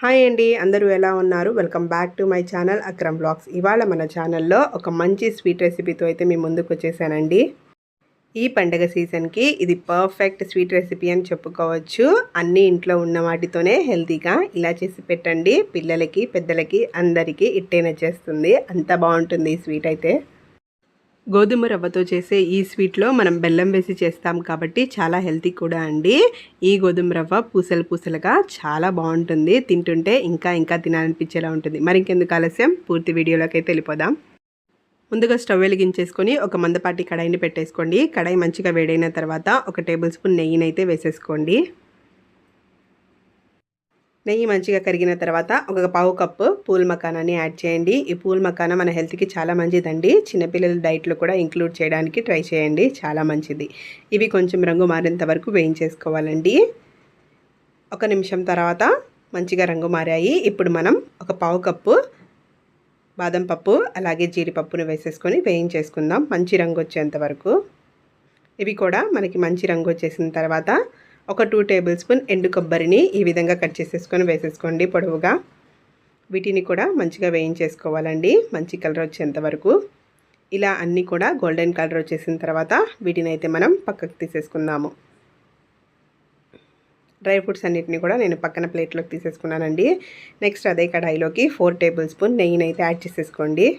Hi అండి, అందరూ ఎలా ఉన్నారు? Welcome back to my channel Akram blogs. ఇవాళ మన ఛానల్లో ఒక మంచి స్వీట్ రెసిపీతో అయితే మీ ముందుకు వచ్చేసానండి. ఈ పండగ సీజన్కి ఇది పర్ఫెక్ట్ స్వీట్ రెసిపీ అని చెప్పుకోవచ్చు. అన్నీ ఇంట్లో ఉన్న వాటితోనే హెల్తీగా ఇలా చేసి పెట్టండి. పిల్లలకి, పెద్దలకి అందరికీ ఇట్టే నచ్చేస్తుంది. అంత బాగుంటుంది ఈ స్వీట్ అయితే. గోధుమ రవ్వతో చేసే ఈ స్వీట్లో మనం బెల్లం వేసి చేస్తాం కాబట్టి చాలా హెల్తీ కూడా అండి. ఈ గోధుమ రవ్వ పూసలు పూసలుగా చాలా బాగుంటుంది. తింటుంటే ఇంకా తినాలనిపించేలా ఉంటుంది. మరి ఇంకెందుకు ఆలస్యం, పూర్తి వీడియోలోకి అయితే వెళ్ళిపోదాం. ముందుగా స్టవ్ వెలిగించేసుకొని ఒక మందపాటి కడాయిని పెట్టేసుకోండి. కడాయి మంచిగా వేడైన తర్వాత 1 టేబుల్ స్పూన్ నెయ్యిని అయితే వేసేసుకోండి. నెయ్యి మంచిగా కరిగిన తర్వాత ఒక పావు కప్పు పూల్ మకానాన్ని యాడ్ చేయండి. ఈ పూల్ మకానా మన హెల్త్కి చాలా మంచిదండి. చిన్నపిల్లల డైట్లో కూడా ఇంక్లూడ్ చేయడానికి ట్రై చేయండి, చాలా మంచిది. ఇవి కొంచెం రంగు మారేంత వరకు వేయించేసుకోవాలండి. 1 నిమిషం తర్వాత మంచిగా రంగు మారాయి. ఇప్పుడు మనం ఒక పావు కప్పు బాదం పప్పు అలాగే జీడిపప్పును వేసేసుకొని వేయించేసుకుందాం మంచి రంగు వచ్చేంత వరకు. ఇవి కూడా మనకి మంచి రంగు వచ్చేసిన తర్వాత ఒక 2 టేబుల్ స్పూన్ ఎండు కొబ్బరిని ఈ విధంగా కట్ చేసేసుకొని వేసేసుకోండి పొడవుగా. వీటిని కూడా మంచిగా వేయించేసుకోవాలండి మంచి కలర్ వచ్చేంత వరకు. ఇలా అన్నీ కూడా గోల్డెన్ కలర్ వచ్చేసిన తర్వాత వీటిని అయితే మనం పక్కకు తీసేసుకుందాము. డ్రై ఫ్రూట్స్ అన్నిటిని కూడా నేను పక్కన ప్లేట్లోకి తీసేసుకున్నానండి. నెక్స్ట్ అదే కడాయిలోకి 4 టేబుల్ స్పూన్ నెయ్యిని అయితే యాడ్ చేసేసుకోండి.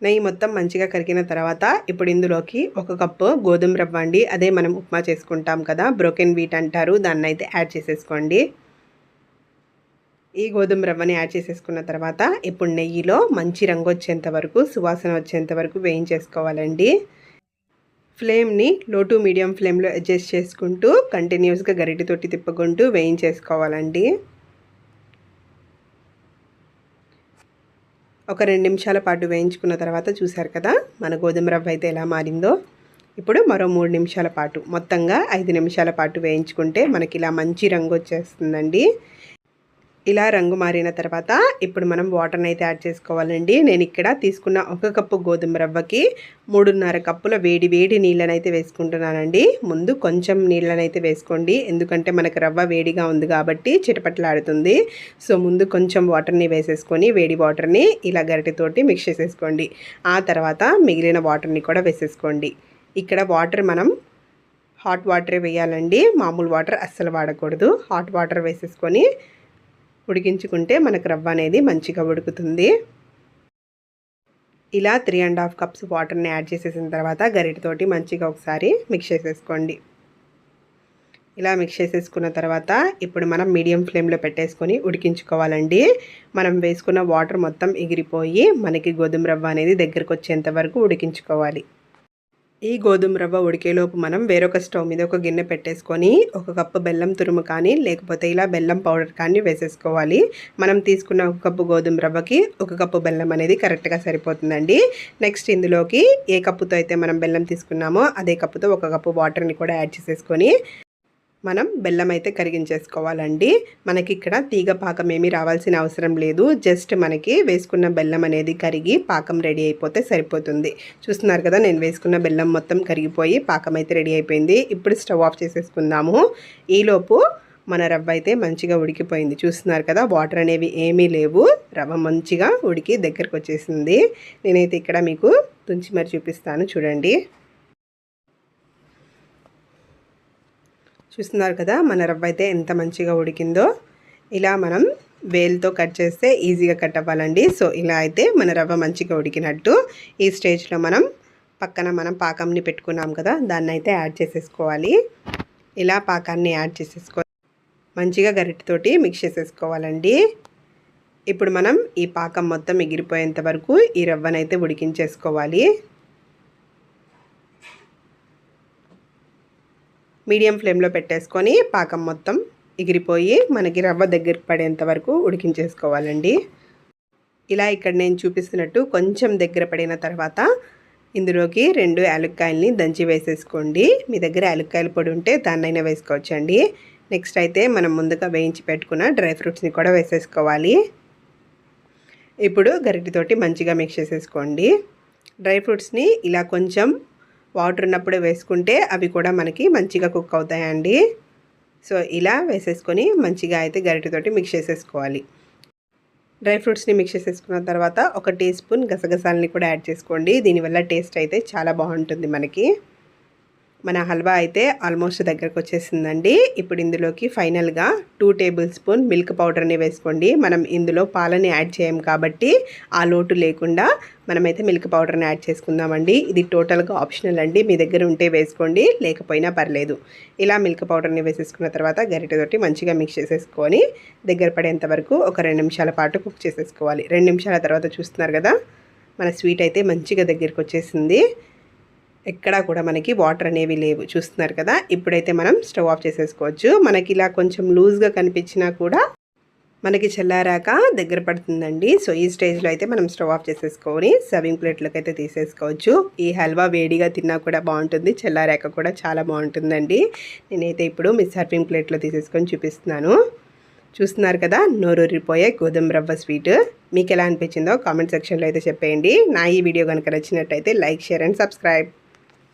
నెయ్యి మొత్తం మంచిగా కరిగిన తర్వాత ఇప్పుడు ఇందులోకి 1 కప్పు గోధుమ రవ్వ అండి, అదే మనం ఉప్మా చేసుకుంటాం కదా, బ్రోకెన్ వీట్ అంటారు, దాన్ని అయితే యాడ్ చేసేసుకోండి. ఈ గోధుమ రవ్వని యాడ్ చేసేసుకున్న తర్వాత ఇప్పుడు నెయ్యిలో మంచి రంగు వచ్చేంత వరకు, సువాసన వచ్చేంత వరకు వేయించేసుకోవాలండి. ఫ్లేమ్ని లో టు మీడియం ఫ్లేమ్లో అడ్జస్ట్ చేసుకుంటూ కంటిన్యూస్గా గరిటెతోటి తిప్పుకుంటూ వేయించేసుకోవాలండి. ఒక 2 నిమిషాల పాటు వేయించుకున్న తర్వాత చూశారు కదా మన గోధుమ రవ్వ అయితే ఎలా మారిందో. ఇప్పుడు మరో 3 నిమిషాల పాటు, మొత్తంగా 5 నిమిషాల పాటు వేయించుకుంటే మనకి ఇలా మంచి రంగు వచ్చేస్తుందండి. ఇలా రంగు మారిన తర్వాత ఇప్పుడు మనం వాటర్ని అయితే యాడ్ చేసుకోవాలండి. నేను ఇక్కడ తీసుకున్న 1 కప్పు గోధుమ రవ్వకి 3.5 కప్పుల వేడి నీళ్ళని అయితే వేసుకుంటున్నానండి. ముందు కొంచెం నీళ్ళని అయితే వేసుకోండి, ఎందుకంటే మనకు రవ్వ వేడిగా ఉంది కాబట్టి చిటపట్లాడుతుంది. సో ముందు కొంచెం వాటర్ని వేసేసుకొని వేడి వాటర్ని ఇలా గరిటెతోటి మిక్స్ చేసేసుకోండి. ఆ తర్వాత మిగిలిన వాటర్ని కూడా వేసేసుకోండి. ఇక్కడ వాటర్ మనం హాట్ వాటరే వేయాలండి, మామూలు వాటర్ అస్సలు వాడకూడదు. హాట్ వాటర్ వేసేసుకొని ఉడికించుకుంటే మనకు రవ్వ అనేది మంచిగా ఉడుకుతుంది. ఇలా 3.5 కప్స్ వాటర్ని యాడ్ చేసేసిన తర్వాత గరిటెతోటి మంచిగా ఒకసారి మిక్స్ చేసేసుకోండి. ఇలా మిక్స్ చేసేసుకున్న తర్వాత ఇప్పుడు మనం మీడియం ఫ్లేమ్లో పెట్టేసుకొని ఉడికించుకోవాలండి. మనం వేసుకున్న వాటర్ మొత్తం ఎగిరిపోయి మనకి గోధుమ రవ్వ అనేది దగ్గరకు వచ్చేంత వరకు ఉడికించుకోవాలి. ఈ గోధుమ రవ్వ ఉడికేలోపు మనం వేరొక స్టవ్ మీద ఒక గిన్నె పెట్టేసుకొని 1 కప్పు బెల్లం తురుము కానీ లేకపోతే ఇలా బెల్లం పౌడర్ కానీ వేసేసుకోవాలి. మనం తీసుకున్న 1 కప్పు గోధుమ రవ్వకి 1 కప్పు బెల్లం అనేది కరెక్ట్గా సరిపోతుందండి. నెక్స్ట్ ఇందులోకి ఏ కప్పుతో అయితే మనం బెల్లం తీసుకున్నామో అదే కప్పుతో 1 కప్పు వాటర్ని కూడా యాడ్ చేసేసుకొని మనం బెల్లం అయితే కరిగించేసుకోవాలండి. మనకి ఇక్కడ తీగ పాకం ఏమీ రావాల్సిన అవసరం లేదు. జస్ట్ మనకి వేసుకున్న బెల్లం అనేది కరిగి పాకం రెడీ అయిపోతే సరిపోతుంది. చూస్తున్నారు కదా, నేను వేసుకున్న బెల్లం మొత్తం కరిగిపోయి పాకం అయితే రెడీ అయిపోయింది. ఇప్పుడు స్టవ్ ఆఫ్ చేసేసుకుందాము. ఈలోపు మన రవ్వ అయితే మంచిగా ఉడికిపోయింది. చూస్తున్నారు కదా, వాటర్ అనేవి ఏమీ లేవు. రవ్వ మంచిగా ఉడికి దగ్గరకు వచ్చేసింది. నేనైతే ఇక్కడ మీకు తుంచి మరి చూపిస్తాను, చూడండి. చూస్తున్నారు కదా మన రవ్వ అయితే ఎంత మంచిగా ఉడికిందో. ఇలా మనం వేలుతో కట్ చేస్తే ఈజీగా కట్ అవ్వాలండి. సో ఇలా అయితే మన రవ్వ మంచిగా ఉడికినట్టు. ఈ స్టేజ్లో మనం పాకంని పెట్టుకున్నాం కదా, దాన్ని అయితే యాడ్ చేసేసుకోవాలి. ఇలా పాకాన్ని యాడ్ చేసేసుకో మంచిగా గరిటెతోటి మిక్స్ చేసేసుకోవాలండి. ఇప్పుడు మనం ఈ పాకం మొత్తం ఎగిరిపోయేంత వరకు ఈ రవ్వనైతే ఉడికించేసుకోవాలి. మీడియం ఫ్లేమ్లో పెట్టేసుకొని పాకం మొత్తం ఎగిరిపోయి మనకి రవ్వ దగ్గరికి పడేంత వరకు ఉడికించేసుకోవాలండి. ఇలా ఇక్కడ నేను చూపిస్తున్నట్టు కొంచెం దగ్గర పడిన తర్వాత ఇందులోకి 2 యాలక్కాయలని దంచి వేసేసుకోండి. మీ దగ్గర యాలక్కాయల పొడి ఉంటే దాన్నైనా వేసుకోవచ్చండి. నెక్స్ట్ అయితే మనం ముందుగా వేయించి పెట్టుకున్న డ్రై ఫ్రూట్స్ని కూడా వేసేసుకోవాలి. ఇప్పుడు గరిటెతోటి మంచిగా మిక్స్ చేసేసుకోండి. డ్రై ఫ్రూట్స్ని ఇలా కొంచెం వాటర్ ఉన్నప్పుడే వేసుకుంటే అవి కూడా మనకి మంచిగా కుక్ అవుతాయండి. సో ఇలా వేసేసుకొని మంచిగా అయితే గరిటెతోటి మిక్స్ చేసేసుకోవాలి. డ్రై ఫ్రూట్స్ని మిక్స్ చేసేసుకున్న తర్వాత ఒక టీ స్పూన్ గసగసాలని కూడా యాడ్ చేసుకోండి. దీనివల్ల టేస్ట్ అయితే చాలా బాగుంటుంది మనకి. మన హల్వా అయితే ఆల్మోస్ట్ దగ్గరకు వచ్చేసిందండి. ఇప్పుడు ఇందులోకి ఫైనల్గా 2 టేబుల్ స్పూన్ మిల్క్ పౌడర్ని వేసుకోండి. మనం ఇందులో పాలని యాడ్ చేయం కాబట్టి ఆ లోటు లేకుండా మనమైతే మిల్క్ పౌడర్ని యాడ్ చేసుకుందామండి. ఇది టోటల్గా ఆప్షనల్ అండి, మీ దగ్గర ఉంటే వేసుకోండి, లేకపోయినా పర్లేదు. ఇలా మిల్క్ పౌడర్ని వేసేసుకున్న తర్వాత గరిటెతోటి మంచిగా మిక్స్ చేసేసుకొని దగ్గర పడేంత వరకు ఒక 2 నిమిషాల పాటు కుక్ చేసేసుకోవాలి. 2 నిమిషాల తర్వాత చూస్తున్నారు కదా, మన స్వీట్ అయితే మంచిగా దగ్గరికి వచ్చేసింది. ఎక్కడా కూడా మనకి వాటర్ అనేవి లేవు, చూస్తున్నారు కదా. ఇప్పుడైతే మనం స్టవ్ ఆఫ్ చేసేసుకోవచ్చు. మనకి ఇలా కొంచెం లూజ్గా కనిపించినా కూడా మనకి చల్లారాక దగ్గర పడుతుందండి. సో ఈ స్టేజ్లో అయితే మనం స్టవ్ ఆఫ్ చేసేసుకొని సర్వింగ్ ప్లేట్లోకి అయితే తీసేసుకోవచ్చు. ఈ హల్వా వేడిగా తిన్నా కూడా బాగుంటుంది, చల్లారాక కూడా చాలా బాగుంటుందండి. నేనైతే ఇప్పుడు మీ సర్వింగ్ ప్లేట్లో తీసేసుకొని చూపిస్తున్నాను. చూస్తున్నారు కదా, నోరూరిపోయే గోధుమ రవ్వ స్వీట్. మీకు ఎలా అనిపించిందో కామెంట్ సెక్షన్లో అయితే చెప్పేయండి. నా ఈ వీడియో కనుక నచ్చినట్టయితే లైక్, షేర్ అండ్ సబ్స్క్రైబ్.